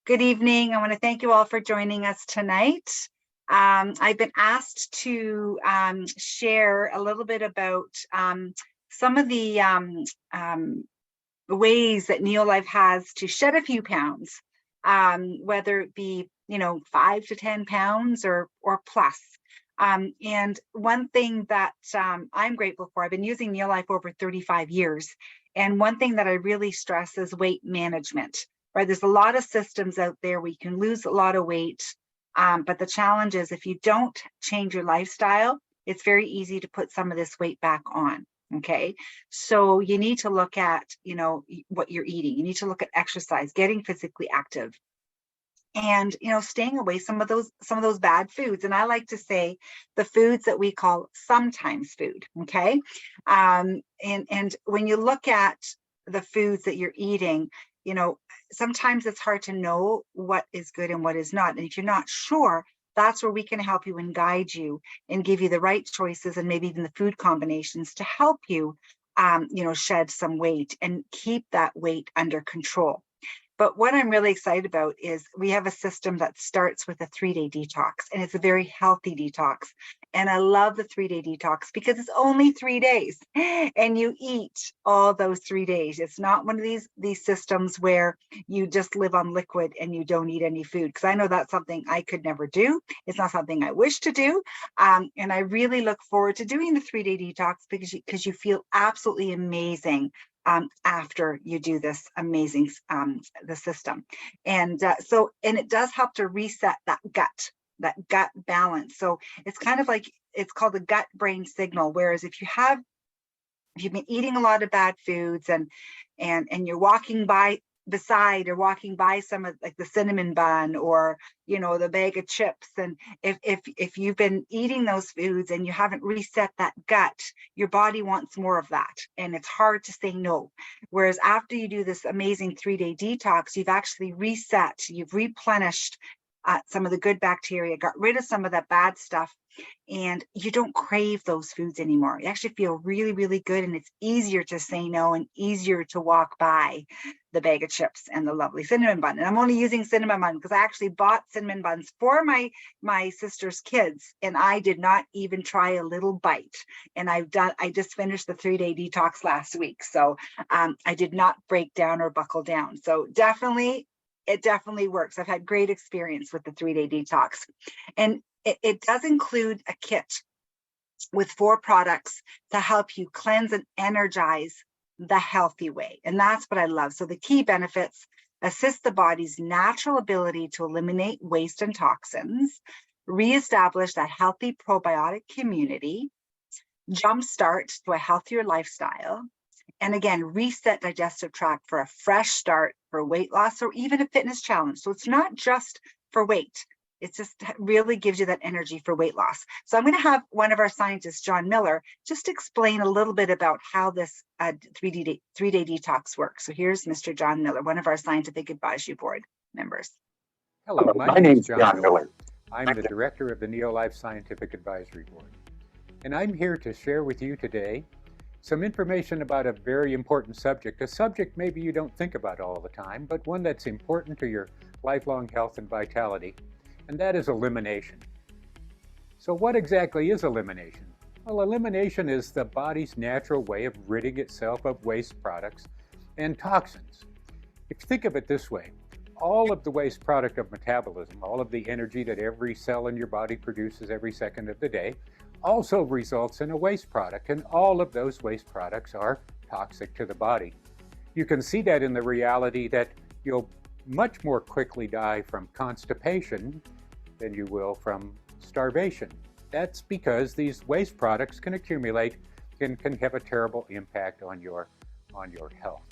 Good evening. I want to thank you all for joining us tonight. I've been asked to share a little bit about some of the ways that Neolife has to shed a few pounds, whether it be 5 to 10 pounds or plus. And one thing that I'm grateful for, I've been using Neolife over 35 years, and one thing that I really stress is weight management. Right, there's a lot of systems out there where you can lose a lot of weight, but the challenge is if you don't change your lifestyle, it's very easy to put some of this weight back on. Okay, so you need to look at what you're eating. You need to look at exercise, getting physically active, and staying away some of those bad foods. And I like to say the foods that we call sometimes food. Okay, and when you look at the foods that you're eating, sometimes it's hard to know what is good and what is not. And if you're not sure, that's where we can help you and guide you and give you the right choices and maybe even the food combinations to help you, shed some weight and keep that weight under control. But what I'm really excited about is we have a system that starts with a 3-day detox, and it's a very healthy detox. And I love the 3-day detox because it's only 3 days and you eat all those 3 days. It's not one of these systems where you just live on liquid and you don't eat any food, because I know that's something I could never do. It's not something I wish to do. And I really look forward to doing the 3-day detox because you feel absolutely amazing after you do this amazing the system. And and it does help to reset that gut balance. So it's kind of like, it's called the gut brain signal. Whereas if you've been eating a lot of bad foods and you're walking by some of like the cinnamon bun or the bag of chips, and if you've been eating those foods and you haven't reset that gut, your body wants more of that, and it's hard to say no. Whereas after you do this amazing 3-day detox, you've actually reset, you've replenished some of the good bacteria, got rid of some of that bad stuff, and you don't crave those foods anymore. You actually feel really, really good, and it's easier to say no and easier to walk by the bag of chips and the lovely cinnamon bun. And I'm only using cinnamon bun because I actually bought cinnamon buns for my sister's kids, and I did not even try a little bite. And I just finished the 3-day detox last week, so I did not break down or buckle down. So it definitely works. I've had great experience with the 3-day detox. And it does include a kit with 4 products to help you cleanse and energize the healthy way. And that's what I love. So the key benefits: assist the body's natural ability to eliminate waste and toxins, reestablish that healthy probiotic community, jumpstart to a healthier lifestyle, and again, reset digestive tract for a fresh start for weight loss or even a fitness challenge. So it's not just for weight. It just really gives you that energy for weight loss. So I'm going to have one of our scientists, John Miller, just explain a little bit about how this 3-day detox works. So here's Mr. John Miller, one of our scientific advisory board members. Hello, my name is John Miller. I'm the director of the Neolife Scientific Advisory Board. And I'm here to share with you today some information about a very important subject, a subject maybe you don't think about all the time, but one that's important to your lifelong health and vitality, and that is elimination. So what exactly is elimination? Well, elimination is the body's natural way of ridding itself of waste products and toxins. If you think of it this way, all of the waste product of metabolism, all of the energy that every cell in your body produces every second of the day, also results in a waste product, and all of those waste products are toxic to the body. You can see that in the reality that you'll much more quickly die from constipation than you will from starvation. That's because these waste products can accumulate and can have a terrible impact on your health.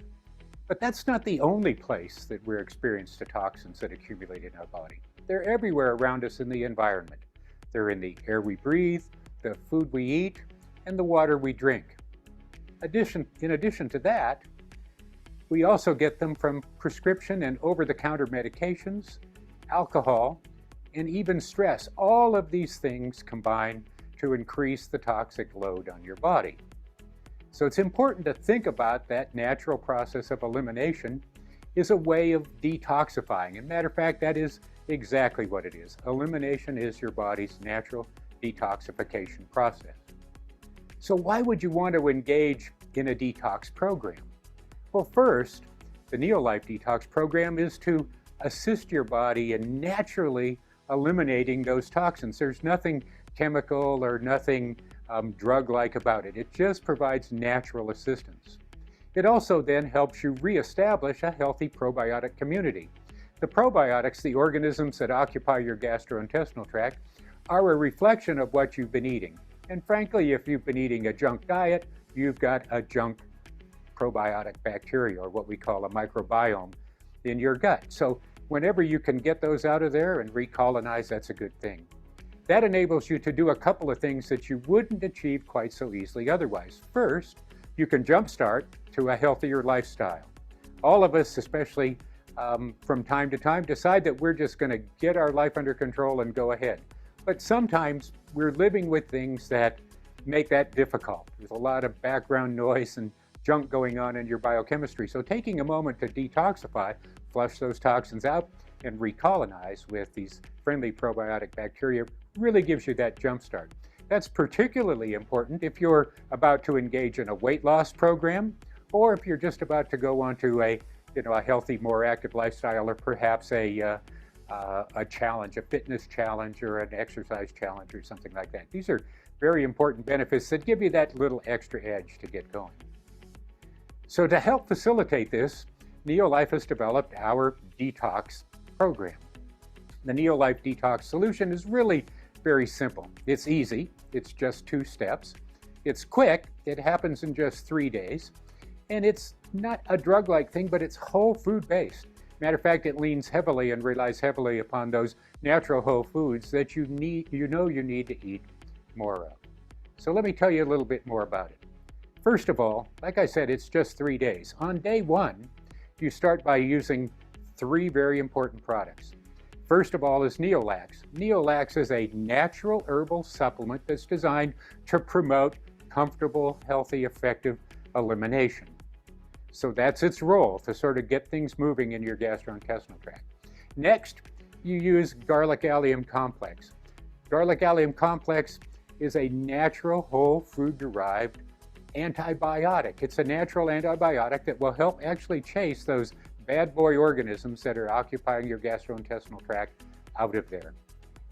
But that's not the only place that we're experienced to toxins that accumulate in our body. They're everywhere around us in the environment. They're in the air we breathe, the food we eat, and the water we drink. In addition to that, we also get them from prescription and over-the-counter medications, alcohol, and even stress. All of these things combine to increase the toxic load on your body. So it's important to think about that natural process of elimination is a way of detoxifying. And matter of fact, that is exactly what it is. Elimination is your body's natural detoxification process. So why would you want to engage in a detox program? Well, first, the Neolife Detox program is to assist your body in naturally eliminating those toxins. There's nothing chemical or nothing drug-like about it. It just provides natural assistance. It also then helps you reestablish a healthy probiotic community. The probiotics, the organisms that occupy your gastrointestinal tract, are a reflection of what you've been eating. And frankly, if you've been eating a junk diet, you've got a junk probiotic bacteria, or what we call a microbiome, in your gut. So whenever you can get those out of there and recolonize, that's a good thing. That enables you to do a couple of things that you wouldn't achieve quite so easily otherwise. First, you can jumpstart to a healthier lifestyle. All of us, especially from time to time, decide that we're just going to get our life under control and go ahead. But sometimes we're living with things that make that difficult. There's a lot of background noise and junk going on in your biochemistry. So taking a moment to detoxify, flush those toxins out, and recolonize with these friendly probiotic bacteria really gives you that jump start. That's particularly important if you're about to engage in a weight loss program, or if you're just about to go on to a healthy, more active lifestyle, or perhaps a challenge, a fitness challenge, or an exercise challenge, or something like that. These are very important benefits that give you that little extra edge to get going. So to help facilitate this, Neolife has developed our detox program. The Neolife Detox solution is really very simple. It's easy. It's just 2 steps. It's quick. It happens in just 3 days. And it's not a drug-like thing, but it's whole food based. Matter of fact, it leans heavily and relies heavily upon those natural whole foods that you need to eat more of. So let me tell you a little bit more about it. First of all, like I said, it's just 3 days. On day 1, you start by using 3 very important products. First of all is Neolax. Neolax is a natural herbal supplement that's designed to promote comfortable, healthy, effective elimination. So that's its role, to sort of get things moving in your gastrointestinal tract. Next, you use garlic allium complex. Garlic allium complex is a natural whole food derived antibiotic. It's a natural antibiotic that will help actually chase those bad boy organisms that are occupying your gastrointestinal tract out of there.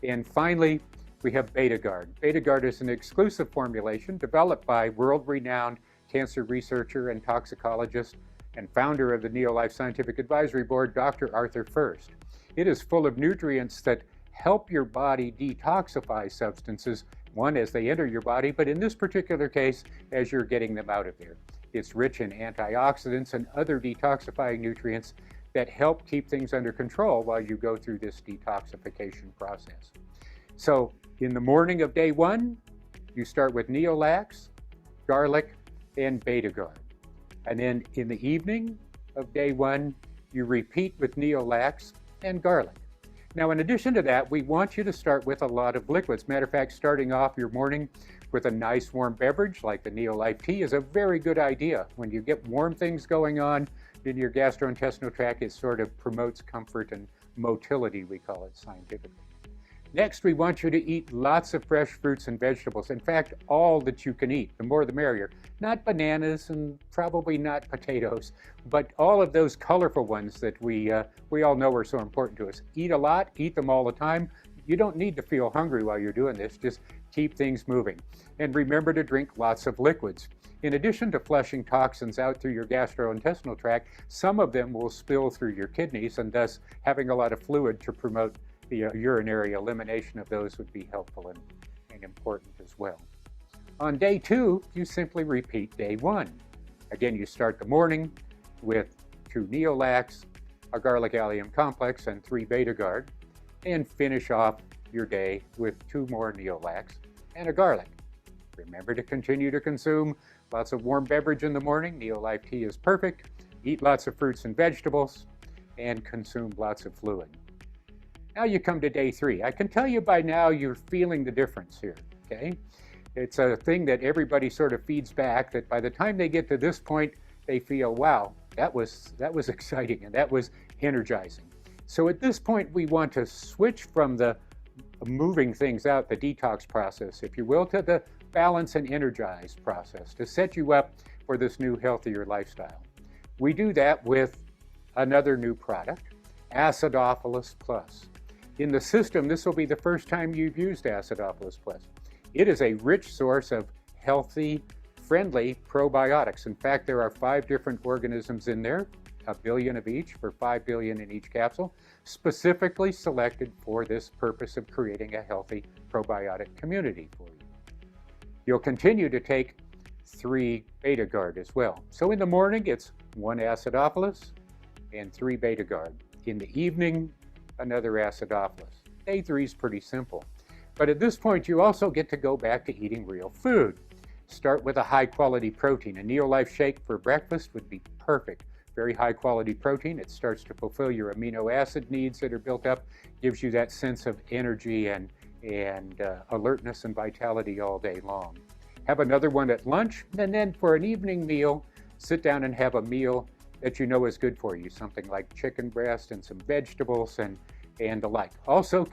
And finally, we have Betagard. Betagard is an exclusive formulation developed by world-renowned cancer researcher and toxicologist and founder of the Neolife Scientific Advisory Board, Dr. Arthur First. It is full of nutrients that help your body detoxify substances, one, as they enter your body, but in this particular case, as you're getting them out of there. It's rich in antioxidants and other detoxifying nutrients that help keep things under control while you go through this detoxification process. So in the morning of day 1, you start with Neolax, garlic, and Betagard. And then in the evening of day 1, you repeat with Neolax and garlic. Now, in addition to that, we want you to start with a lot of liquids. Matter of fact, starting off your morning with a nice warm beverage like the Neolife tea is a very good idea. When you get warm things going on in your gastrointestinal tract, it sort of promotes comfort and motility, we call it scientifically. Next, we want you to eat lots of fresh fruits and vegetables. In fact, all that you can eat, the more the merrier. Not bananas and probably not potatoes, but all of those colorful ones that we all know are so important to us. Eat a lot, eat them all the time. You don't need to feel hungry while you're doing this, just keep things moving. And remember to drink lots of liquids. In addition to flushing toxins out through your gastrointestinal tract, some of them will spill through your kidneys, and thus having a lot of fluid to promote the urinary elimination of those would be helpful and important as well. On day 2, you simply repeat day 1. Again, you start the morning with 2 Neolax, a garlic allium complex, and 3 Betagard, and finish off your day with 2 more Neolax and a garlic. Remember to continue to consume lots of warm beverage in the morning. Neolife tea is perfect. Eat lots of fruits and vegetables, and consume lots of fluid. Now you come to day 3. I can tell you by now you're feeling the difference here, okay? It's a thing that everybody sort of feeds back, that by the time they get to this point, they feel, wow, That was exciting, and that was energizing. So at this point, we want to switch from the moving things out, the detox process, if you will, to the balance and energize process to set you up for this new healthier lifestyle. We do that with another new product, Acidophilus Plus. In the system, this will be the first time you've used Acidophilus Plus. It is a rich source of healthy, friendly probiotics. In fact, there are 5 different organisms in there, 1 billion of each for 5 billion in each capsule, specifically selected for this purpose of creating a healthy probiotic community for you. You'll continue to take 3 Beta-Guard as well. So in the morning, it's 1 Acidophilus and 3 Beta-Guard. In the evening, another Acidophilus. Day 3 is pretty simple. But at this point, you also get to go back to eating real food. Start with a high-quality protein. A Neolife shake for breakfast would be perfect. Very high-quality protein. It starts to fulfill your amino acid needs that are built up, gives you that sense of energy and alertness and vitality all day long. Have another one at lunch, and then for an evening meal, sit down and have a meal that you know is good for you, something like chicken breast and some vegetables and the like. Also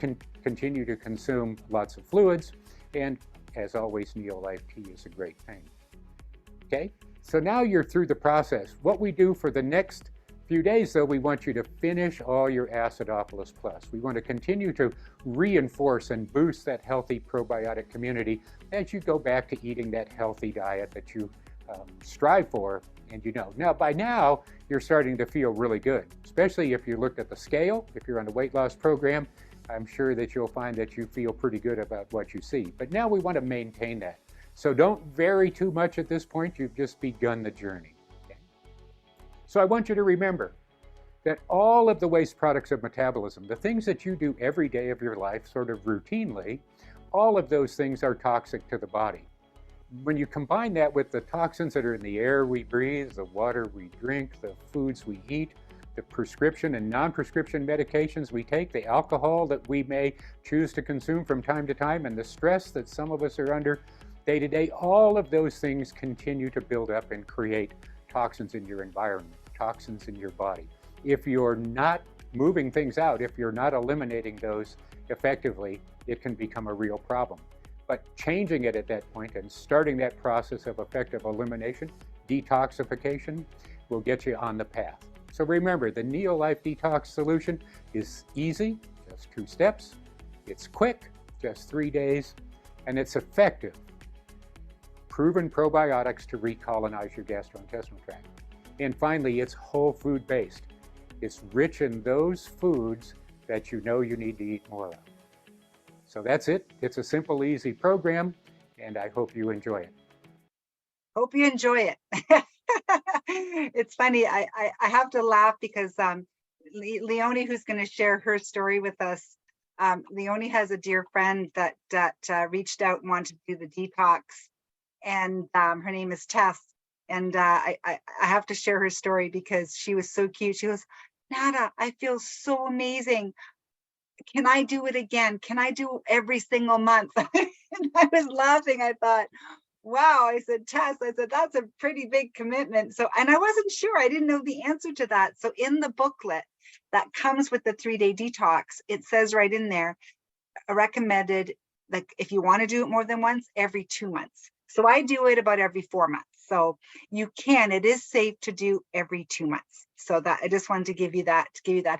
continue to consume lots of fluids, and as always, Neolife tea is a great thing. Okay, so now you're through the process. What we do for the next few days, though, we want you to finish all your Acidophilus Plus. We want to continue to reinforce and boost that healthy probiotic community as you go back to eating that healthy diet that you strive for, and you know. Now, by now, you're starting to feel really good, especially if you looked at the scale. If you're on a weight loss program, I'm sure that you'll find that you feel pretty good about what you see. But now we want to maintain that. So don't vary too much at this point. You've just begun the journey. Okay? So I want you to remember that all of the waste products of metabolism, the things that you do every day of your life sort of routinely, all of those things are toxic to the body. When you combine that with the toxins that are in the air we breathe, the water we drink, the foods we eat, the prescription and non-prescription medications we take, the alcohol that we may choose to consume from time to time, and the stress that some of us are under day to day, all of those things continue to build up and create toxins in your environment, toxins in your body. If you're not moving things out, if you're not eliminating those effectively, it can become a real problem. But changing it at that point and starting that process of effective elimination, detoxification, will get you on the path. So remember, the Neolife Detox solution is easy, just 2 steps. It's quick, just 3 days, and it's effective. Proven probiotics to recolonize your gastrointestinal tract. And finally, it's whole food based. It's rich in those foods that you know you need to eat more of. So that's it. It's a simple, easy program, and I hope you enjoy it. Hope you enjoy it. It's funny. I have to laugh because Leonie, who's going to share her story with us, Leonie has a dear friend that reached out and wanted to do the detox, and her name is Tess. And I have to share her story because she was so cute. She goes, Nada, I feel so amazing. Can I do it again? Can I do every single month? And I was laughing. I thought, wow. I said, Tess, that's a pretty big commitment. So, and I wasn't sure. I didn't know the answer to that. So in the booklet that comes with the 3-day detox, it says right in there, recommended, like if you want to do it more than once, every 2 months. So I do it about every 4 months. So it is safe to do every 2 months. So that I just wanted to give you that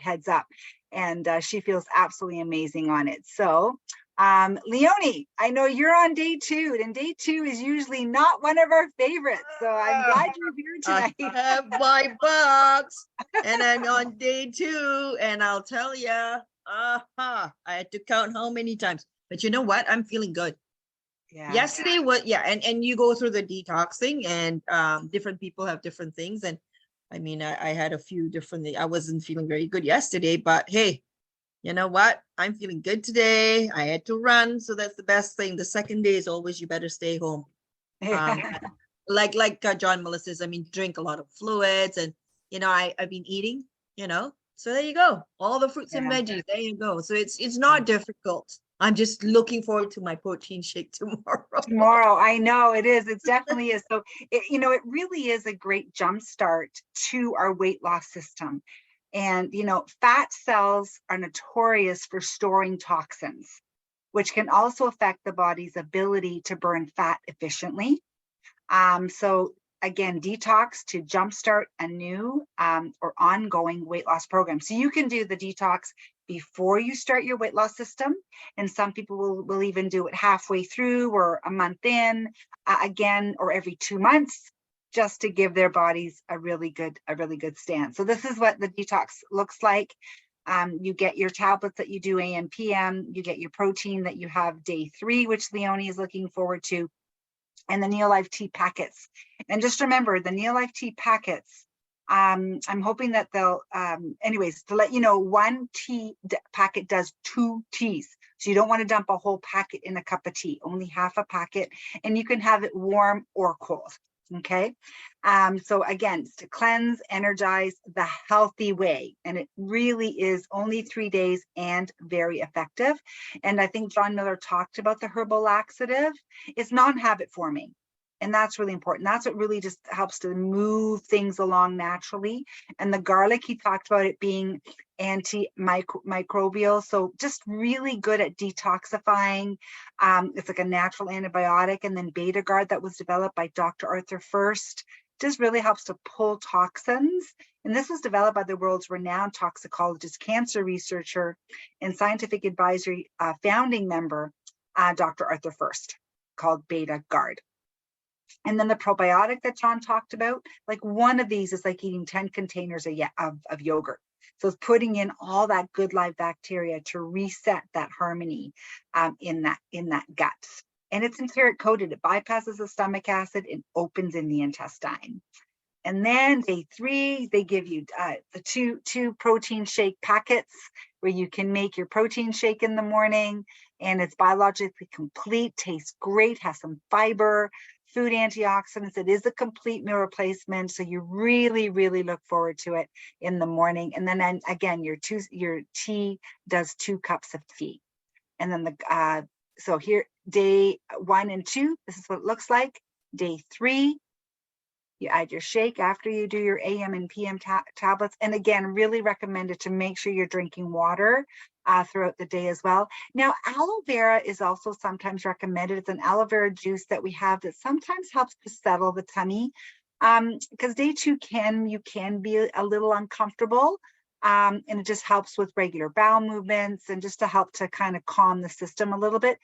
heads up. And she feels absolutely amazing on it. So Leonie, I know you're on day 2, and day 2 is usually not one of our favorites. So I'm glad you're here tonight. I have my box and I'm on day 2, and I'll tell you, I had to count how many times, but you know what? I'm feeling good. Yeah. Yesterday was, and you go through the detoxing, and different people have different things. And I mean, I had a few different things. I wasn't feeling very good yesterday, but hey, you know what? I'm feeling good today. I had to run, so that's the best thing. The second day is always you better stay home. Like John Miller says, I mean, drink a lot of fluids, and I've been eating, so there you go. All the fruits and veggies, there you go. So it's not difficult. I'm just looking forward to my protein shake tomorrow. Tomorrow, I know it is. It definitely is. So, it really is a great jump start to our weight loss system. And, fat cells are notorious for storing toxins, which can also affect the body's ability to burn fat efficiently. So again, detox to jumpstart a new or ongoing weight loss program. So you can do the detox before you start your weight loss system. And some people will even do it halfway through or a month in, again, or every 2 months, just to give their bodies a really good stance. So this is what the detox looks like. You get your tablets that you do AM, PM, you get your protein that you have day 3, which Leonie is looking forward to, and the Neolife tea packets. And just remember, the Neolife tea packets, I'm hoping that they'll, anyways, to let you know, 1 tea packet does 2 teas. So you don't want to dump a whole packet in a cup of tea, only half a packet, and you can have it warm or cold. Okay. So again, to cleanse, energize the healthy way. And it really is only 3 days and very effective. And I think John Miller talked about the herbal laxative. It's non-habit forming. And that's really important. That's what really just helps to move things along naturally. And the garlic, he talked about it being antimicrobial. So just really good at detoxifying. It's like a natural antibiotic. And then Beta Guard that was developed by Dr. Arthur First just really helps to pull toxins. And this was developed by the world's renowned toxicologist, cancer researcher, and scientific advisory founding member, Dr. Arthur First, called Beta Guard. And then the probiotic that John talked about, like one of these is like eating 10 containers of yogurt. So it's putting in all that good live bacteria to reset that harmony in that gut. And it's enteric coated. It bypasses the stomach acid and opens in the intestine. And then day 3, they give you the two protein shake packets where you can make your protein shake in the morning. And it's biologically complete, tastes great, has some fiber, food antioxidants. It is a complete meal replacement. So you really, really look forward to it in the morning. And then again, your tea does 2 cups of tea. And then so here, day 1 and 2, this is what it looks like. Day 3, you add your shake after you do your AM and PM tablets. And again, really recommended to make sure you're drinking water throughout the day as well. Now, aloe vera is also sometimes recommended. It's an aloe vera juice that we have that sometimes helps to settle the tummy. Because day 2 you can be a little uncomfortable. And it just helps with regular bowel movements and just to help to kind of calm the system a little bit.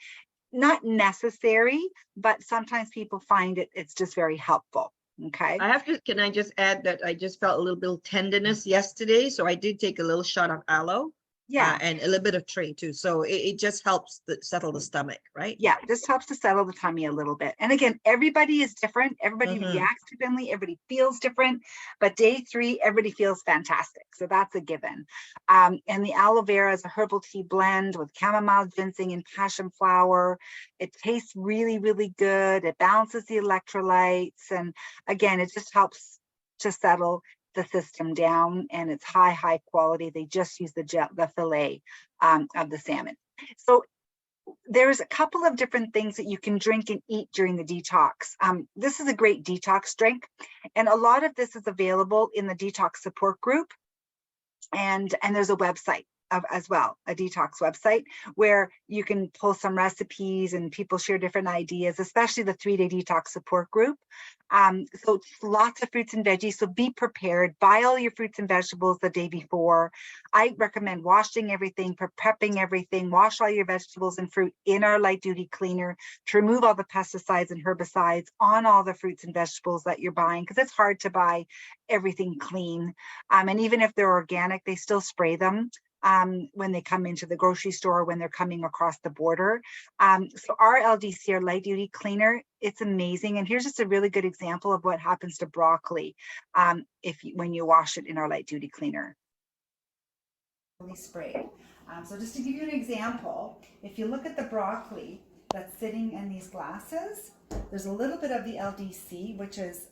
Not necessary, but sometimes people find it's just very helpful. Okay. Can I just add that I just felt a little bit of tenderness yesterday. So I did take a little shot of aloe. Yeah. And a little bit of tray too. So it just helps settle the stomach, right? Yeah, just helps to settle the tummy a little bit. And again, everybody is different. Everybody reacts differently. Everybody feels different. But day 3, everybody feels fantastic. So that's a given. And the aloe vera is a herbal tea blend with chamomile, ginseng, and passion flower. It tastes really, really good. It balances the electrolytes. And again, it just helps to settle the system down, and it's high quality. They just use the fillet of the salmon. So there's a couple of different things that you can drink and eat during the detox. This is a great detox drink, and a lot of this is available in the detox support group, and there's a website as well, a detox website where you can pull some recipes and people share different ideas, especially the 3-day detox support group. So lots of fruits and veggies. So be prepared, buy all your fruits and vegetables the day before. I recommend washing everything, prepping everything, wash all your vegetables and fruit in our light duty cleaner to remove all the pesticides and herbicides on all the fruits and vegetables that you're buying, because it's hard to buy everything clean. And even if they're organic, they still spray them when they come into the grocery store, when they're coming across the border. So our LDC, our light duty cleaner, it's amazing. And here's just a really good example of what happens to broccoli when you wash it in our light duty cleaner. Sprayed. So just to give you an example, if you look at the broccoli, that's sitting in these glasses, there's a little bit of the LDC, which is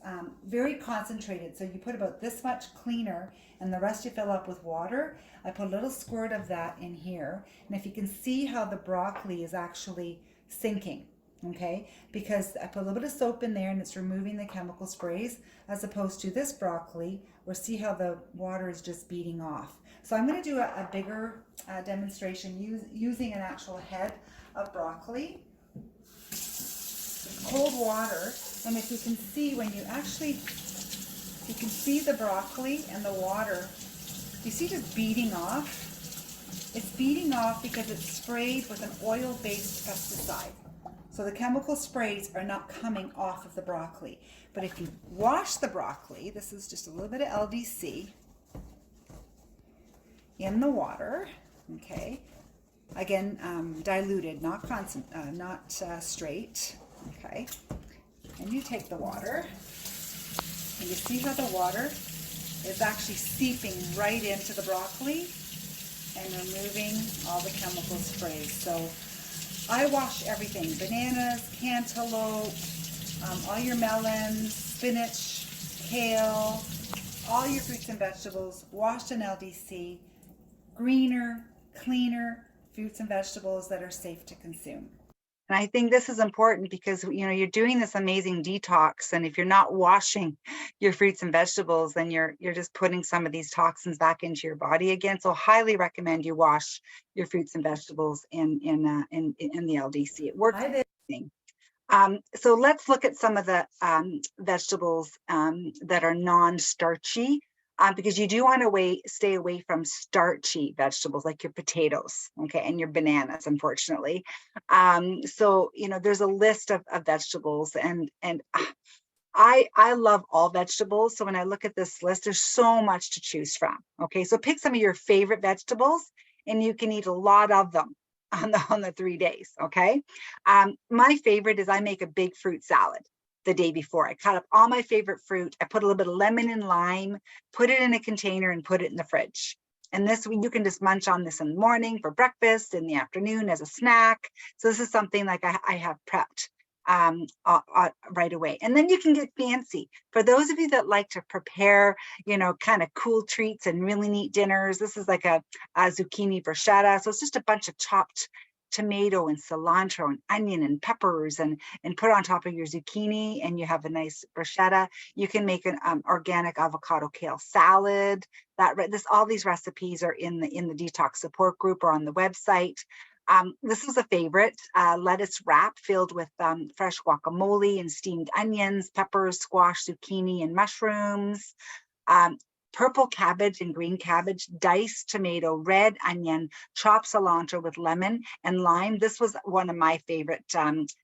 very concentrated. So you put about this much cleaner and the rest you fill up with water. I put a little squirt of that in here. And if you can see how the broccoli is actually sinking, okay? Because I put a little bit of soap in there and it's removing the chemical sprays, as opposed to this broccoli, where see how the water is just beating off. So I'm going to do a bigger demonstration using an actual head of broccoli. Cold water, and if you can see, when you can see the broccoli and the water, you see just beating off. It's beating off because it's sprayed with an oil-based pesticide. So the chemical sprays are not coming off of the broccoli. But if you wash the broccoli, this is just a little bit of LDC in the water, okay? Again, diluted, not constant, not straight, okay? And you take the water, and you see how the water is actually seeping right into the broccoli and removing all the chemical sprays. So I wash everything: bananas, cantaloupe, all your melons, spinach, kale, all your fruits and vegetables, washed in LDC, greener, cleaner fruits and vegetables that are safe to consume. And I think this is important because, you know, you're doing this amazing detox, and if you're not washing your fruits and vegetables, then you're just putting some of these toxins back into your body again. So hahighly recommend you wash your fruits and vegetables in the LDC. It works. So let's look at some of the vegetables that are non-starchy. Because you do want to stay away from starchy vegetables like your potatoes, okay, and your bananas, unfortunately. So, you know, there's a list of vegetables, and I love all vegetables. So when I look at this list, there's so much to choose from. Okay, so pick some of your favorite vegetables, and you can eat a lot of them on the 3 days. Okay, my favorite is I make a big fruit salad the day before. I cut up all my favorite fruit. I put a little bit of lemon and lime, put it in a container, and put it in the fridge. And this, you can just munch on this in the morning for breakfast, in the afternoon as a snack. So this is something like I have prepped right away. And then you can get fancy. For those of you that like to prepare, you know, kind of cool treats and really neat dinners, this is like a zucchini bruschetta. So it's just a bunch of chopped tomato and cilantro and onion and peppers and put on top of your zucchini, and you have a nice bruschetta. You can make an organic avocado kale salad. All these recipes are in the detox support group or on the website. This is a favorite, lettuce wrap filled with fresh guacamole and steamed onions, peppers, squash, zucchini, and mushrooms. Purple cabbage and green cabbage, diced tomato, red onion, chopped cilantro with lemon and lime. This was one of my favorite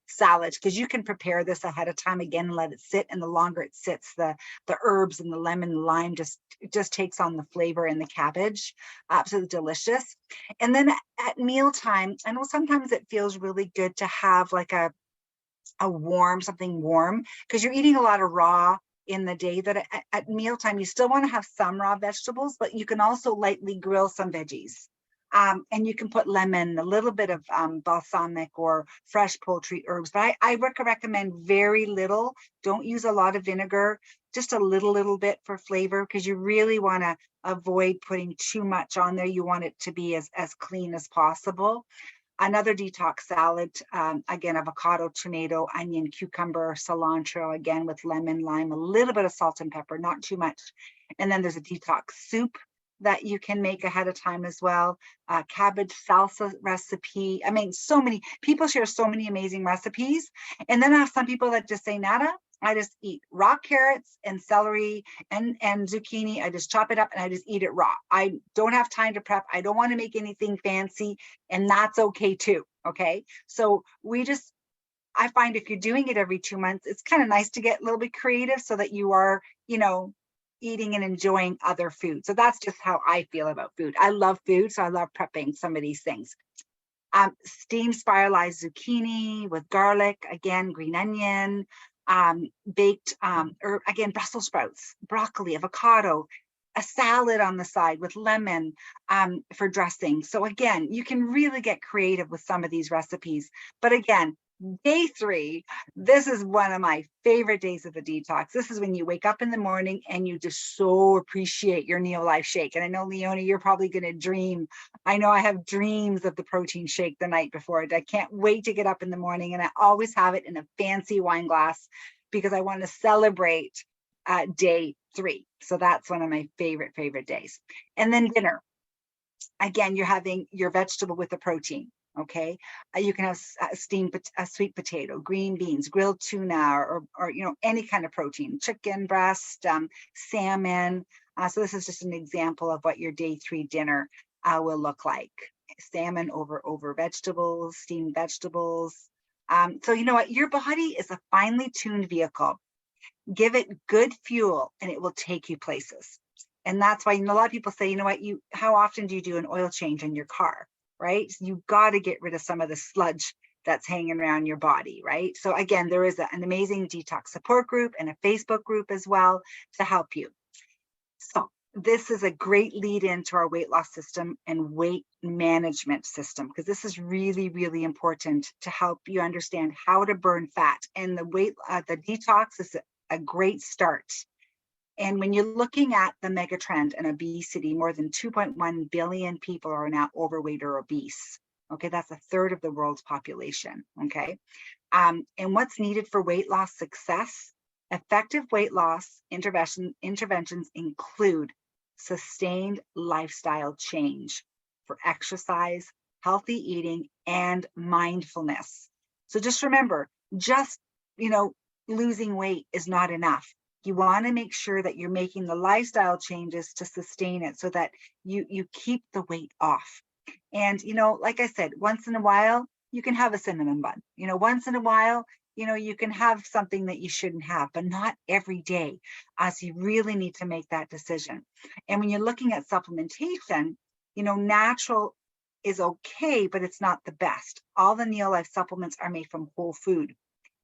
salads, because you can prepare this ahead of time, again, and let it sit. And the longer it sits, the herbs and the lemon and lime just takes on the flavor in the cabbage. Absolutely delicious. And then at mealtime, I know sometimes it feels really good to have like something warm, because you're eating a lot of raw in the day, that at mealtime, you still want to have some raw vegetables, but you can also lightly grill some veggies. And you can put lemon, a little bit of balsamic or fresh poultry herbs. But I recommend very little. Don't use a lot of vinegar, just a little bit for flavor, because you really want to avoid putting too much on there. You want it to be as clean as possible. Another detox salad, again, avocado, tomato, onion, cucumber, cilantro, again, with lemon, lime, a little bit of salt and pepper, not too much. And then there's a detox soup that you can make ahead of time as well. Cabbage salsa recipe. I mean, so many people share so many amazing recipes. And then I have some people that just say, nada, I just eat raw carrots and celery and zucchini. I just chop it up and I just eat it raw. I don't have time to prep. I don't want to make anything fancy, and that's okay too. Okay. So I find if you're doing it every 2 months, it's kind of nice to get a little bit creative so that you are, you know, eating and enjoying other food. So that's just how I feel about food. I love food, so I love prepping some of these things. Steamed spiralized zucchini with garlic, again, green onion, baked, or again, Brussels sprouts, broccoli, avocado, a salad on the side with lemon for dressing. So again, you can really get creative with some of these recipes. But again, day 3, this is one of my favorite days of the detox. This is when you wake up in the morning and you just so appreciate your Neolife shake. And I know, Leonie, you're probably going to dream. I know I have dreams of the protein shake the night before. I can't wait to get up in the morning, and I always have it in a fancy wine glass because I want to celebrate day 3. So that's one of my favorite days. And then dinner. Again, you're having your vegetable with the protein. Okay, you can have steamed sweet potato, green beans, grilled tuna, or any kind of protein, chicken breast, salmon. So this is just an example of what your day 3 dinner will look like. Salmon over vegetables, steamed vegetables. So you know what? Your body is a finely tuned vehicle. Give it good fuel and it will take you places. And that's why a lot of people say, you know what, how often do you do an oil change in your car, right? You got to get rid of some of the sludge that's hanging around your body, right? So again, there is an amazing detox support group and a Facebook group as well to help you. So this is a great lead into our weight loss system and weight management system, because this is really important to help you understand how to burn fat. And the detox is a great start. And when you're looking at the mega trend in obesity, more than 2.1 billion people are now overweight or obese. Okay, that's 1/3 of the world's population. Okay, and what's needed for weight loss success? Effective weight loss interventions include sustained lifestyle change for exercise, healthy eating, and mindfulness. So just remember, losing weight is not enough. You want to make sure that you're making the lifestyle changes to sustain it so that you keep the weight off. And, like I said, once in a while, you can have a cinnamon bun. Once in a while, you can have something that you shouldn't have, but not every day. So you really need to make that decision. And when you're looking at supplementation, natural is okay, but it's not the best. All the Neolife supplements are made from whole food.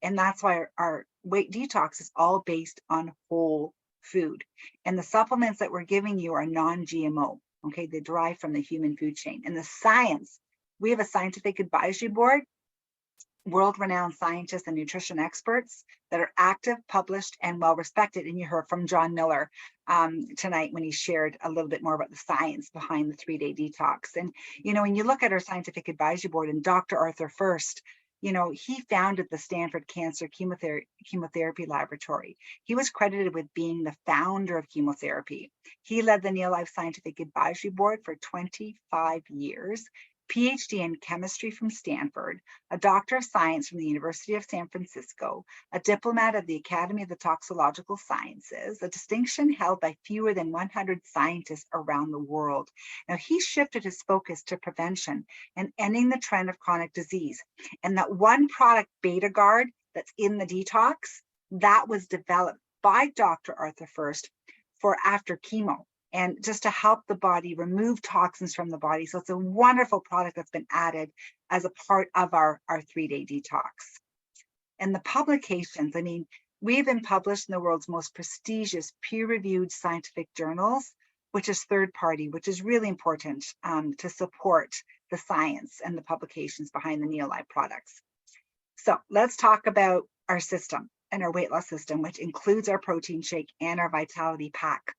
And that's why our weight detox is all based on whole food. And the supplements that we're giving you are non-GMO. Okay, they derive from the human food chain. And the science, we have a scientific advisory board, world-renowned scientists and nutrition experts that are active, published, and well-respected. And you heard from John Miller tonight when he shared a little bit more about the science behind the 3-day detox. And, when you look at our scientific advisory board and Dr. Arthur First, he founded the Stanford Cancer Chemotherapy Laboratory. He was credited with being the founder of chemotherapy. He led the Neolife Scientific Advisory Board for 25 years, PhD in chemistry from Stanford, a doctor of science from the University of San Francisco, a diplomat of the Academy of the Toxicological Sciences, a distinction held by fewer than 100 scientists around the world. Now, he shifted his focus to prevention and ending the trend of chronic disease. And that one product, BetaGuard, that's in the detox, that was developed by Dr. Arthur First for after chemo, and just to help the body remove toxins from the body. So it's a wonderful product that's been added as a part of our 3-day detox. And the publications, we've been published in the world's most prestigious peer-reviewed scientific journals, which is third party, which is really important to support the science and the publications behind the Neolife products. So let's talk about our system and our weight loss system, which includes our protein shake and our Vitality Pack.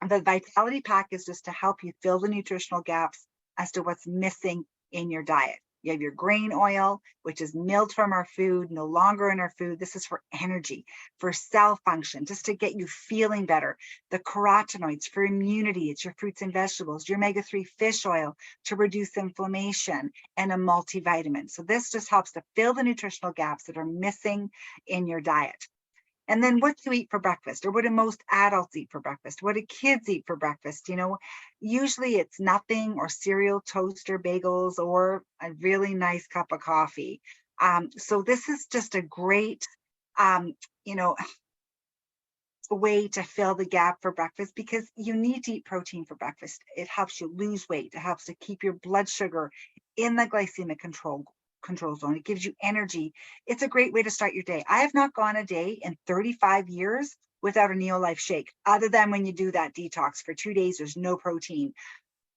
The Vitality Pack is just to help you fill the nutritional gaps as to what's missing in your diet. You have your grain oil, which is milled from our food, no longer in our food. This is for energy, for cell function, just to get you feeling better. The carotenoids for immunity, it's your fruits and vegetables, your omega-3 fish oil to reduce inflammation, and a multivitamin. So this just helps to fill the nutritional gaps that are missing in your diet. And then what do you eat for breakfast? Or what do most adults eat for breakfast? What do kids eat for breakfast? Usually it's nothing, or cereal, toast, or bagels, or a really nice cup of coffee. So this is just a great, way to fill the gap for breakfast, because you need to eat protein for breakfast. It helps you lose weight. It helps to keep your blood sugar in the glycemic control zone. It gives you energy. It's a great way to start your day. I have not gone a day in 35 years without a Neolife shake, other than when you do that detox for 2 days, there's no protein.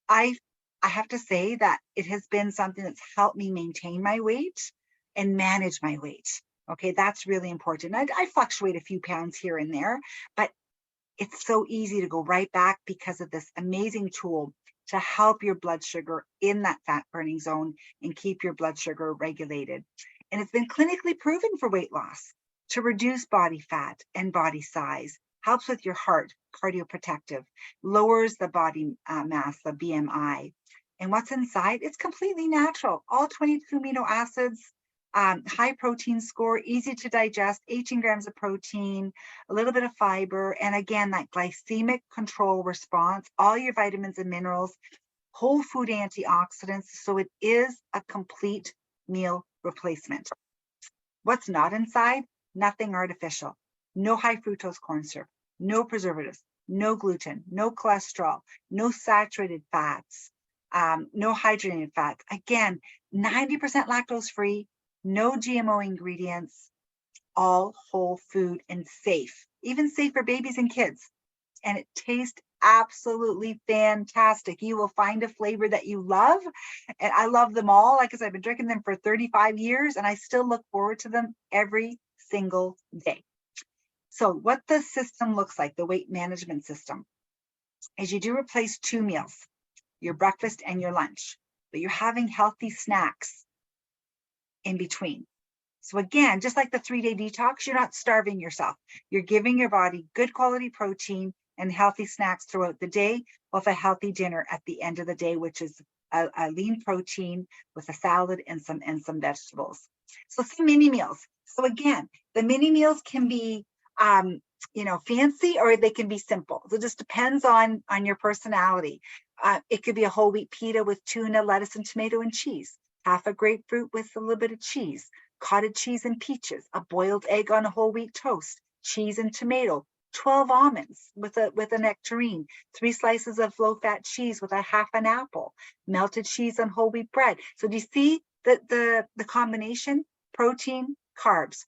I have to say that it has been something that's helped me maintain my weight and manage my weight. Okay, that's really important. I fluctuate a few pounds here and there, but it's so easy to go right back because of this amazing tool to help your blood sugar in that fat burning zone and keep your blood sugar regulated. And it's been clinically proven for weight loss to reduce body fat and body size, helps with your heart, cardioprotective, lowers the body mass, the BMI. And what's inside? It's completely natural. All 22 amino acids, high protein score, easy to digest, 18 grams of protein, a little bit of fiber, and again, that glycemic control response, all your vitamins and minerals, whole food antioxidants. So it is a complete meal replacement. What's not inside? Nothing artificial. No high fructose corn syrup, no preservatives, no gluten, no cholesterol, no saturated fats, no hydrogenated fats. Again, 90% lactose free, no GMO ingredients, all whole food and safe, even safe for babies and kids. And it tastes absolutely fantastic. You will find a flavor that you love. And I love them all. Like I said, I've been drinking them for 35 years and I still look forward to them every single day. So what the system looks like, the weight management system, is you do replace 2 meals, your breakfast and your lunch, but you're having healthy snacks in between. So again, just like the 3-day detox, you're not starving yourself. You're giving your body good quality protein and healthy snacks throughout the day with a healthy dinner at the end of the day, which is a lean protein with a salad and some vegetables. So some mini meals. So again, the mini meals can be fancy or they can be simple. So it just depends on your personality. It could be a whole wheat pita with tuna, lettuce, and tomato and cheese, half a grapefruit with a little bit of cheese, cottage cheese and peaches, a boiled egg on a whole wheat toast, cheese and tomato, 12 almonds with a nectarine, 3 slices of low-fat cheese with a half an apple, melted cheese on whole wheat bread. So do you see the combination? Protein, carbs,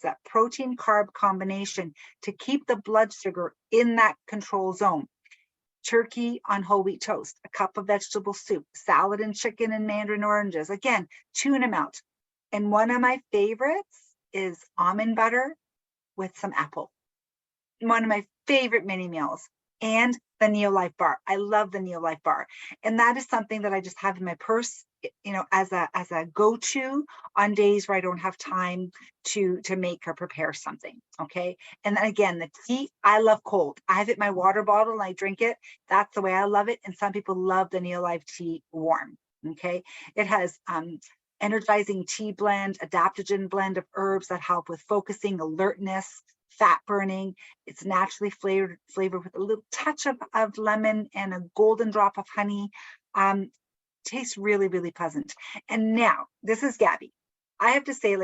that protein carb combination to keep the blood sugar in that control zone. Turkey on whole wheat toast, a cup of vegetable soup, salad and chicken and mandarin oranges. Again, tune them out. And one of my favorites is almond butter with some apple. One of my favorite mini meals, and the Neolife bar. I love the Neolife bar. And that is something that I just have in my purse, as a go-to on days where I don't have time to make or prepare something. Okay. And then again, the tea, I love cold. I have it in my water bottle and I drink it. That's the way I love it. And some people love the Neolife tea warm. Okay. It has energizing tea blend, adaptogen blend of herbs that help with focusing, alertness, fat burning. It's naturally flavored with a little touch of lemon and a golden drop of honey. Tastes really, really pleasant. And now, this is Gabby. I have to say,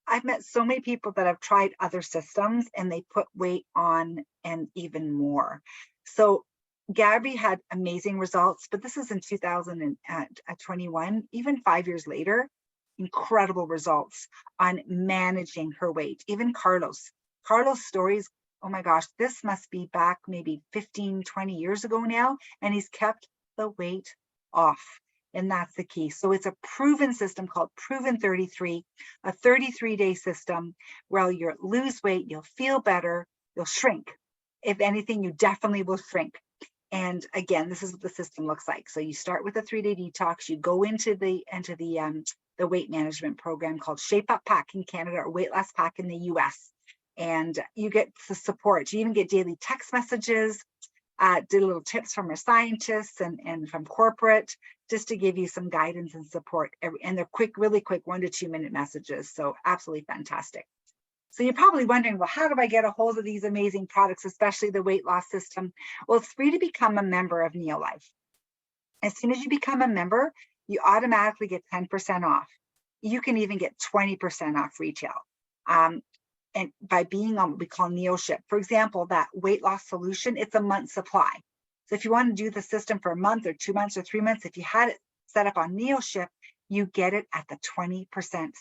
I've met so many people that have tried other systems and they put weight on and even more. So Gabby had amazing results, but this is in 2021, even 5 years later, incredible results on managing her weight. Even Carlos stories, oh my gosh, this must be back maybe 15, 20 years ago now, and he's kept the weight off. And that's the key. So it's a proven system called Proven 33, a 33-day system where you'll lose weight, you'll feel better, you'll shrink. If anything, you definitely will shrink. And again, this is what the system looks like. So you start with a 3-day detox, you go into the weight management program called Shape Up Pack in Canada or Weight Loss Pack in the US. And you get the support. You even get daily text messages, little tips from our scientists and from corporate, just to give you some guidance and support. And they're quick, really quick 1 to 2 minute messages. So absolutely fantastic. So you're probably wondering, well, how do I get a hold of these amazing products, especially the weight loss system? Well, it's free to become a member of Neolife. As soon as you become a member, you automatically get 10% off. You can even get 20% off retail. And by being on what we call NeoShip. For example, that weight loss solution, it's a month's supply. So if you want to do the system for a month or 2 months or 3 months, if you had it set up on NeoShip, you get it at the 20%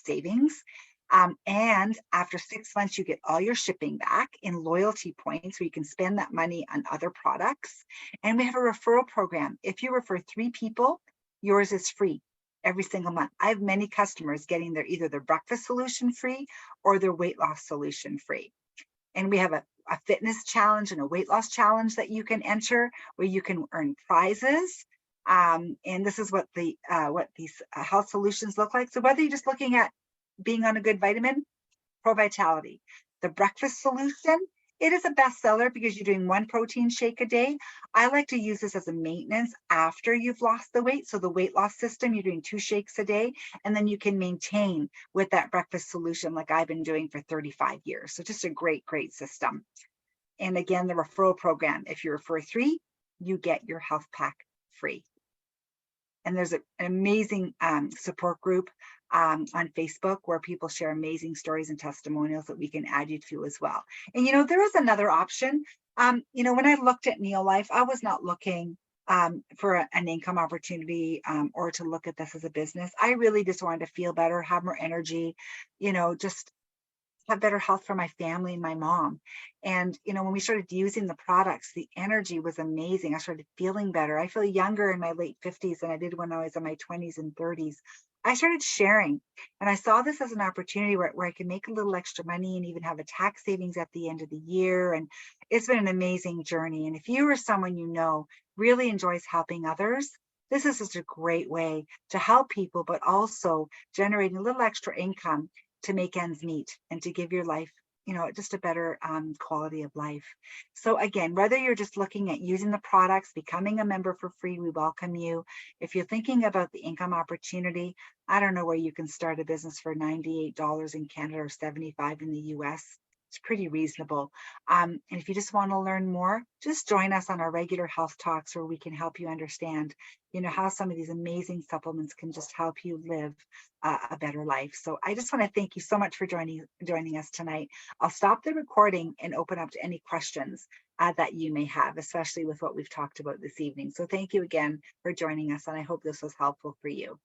savings. And after 6 months, you get all your shipping back in loyalty points where you can spend that money on other products. And we have a referral program. If you refer 3 people, yours is free every single month. I have many customers getting either their breakfast solution free or their weight loss solution free. And we have a fitness challenge and a weight loss challenge that you can enter where you can earn prizes. And this is what these health solutions look like. So whether you're just looking at being on a good vitamin, Pro Vitality. The breakfast solution, it is a bestseller because you're doing 1 protein shake a day. I like to use this as a maintenance after you've lost the weight. So the weight loss system, you're doing 2 shakes a day, and then you can maintain with that breakfast solution like I've been doing for 35 years. So just a great, great system. And again, the referral program, if you refer 3, you get your health pack free. And there's an amazing support group on Facebook where people share amazing stories and testimonials that we can add you to as well. And, there is another option. When I looked at Neolife, I was not looking for an income opportunity or to look at this as a business. I really just wanted to feel better, have more energy, just have better health for my family and my mom. And, when we started using the products, the energy was amazing. I started feeling better. I feel younger in my late 50s than I did when I was in my 20s and 30s. I started sharing, and I saw this as an opportunity where I could make a little extra money and even have a tax savings at the end of the year. And it's been an amazing journey. And if you or someone really enjoys helping others, this is just a great way to help people, but also generating a little extra income to make ends meet and to give your life, just a better quality of life. So again, whether you're just looking at using the products, becoming a member for free, we welcome you. If you're thinking about the income opportunity, I don't know where you can start a business for $98 in Canada or $75 in the US. It's pretty reasonable. And if you just want to learn more, just join us on our regular health talks where we can help you understand, how some of these amazing supplements can just help you live a better life. So I just want to thank you so much for joining us tonight. I'll stop the recording and open up to any questions that you may have, especially with what we've talked about this evening. So thank you again for joining us, and I hope this was helpful for you.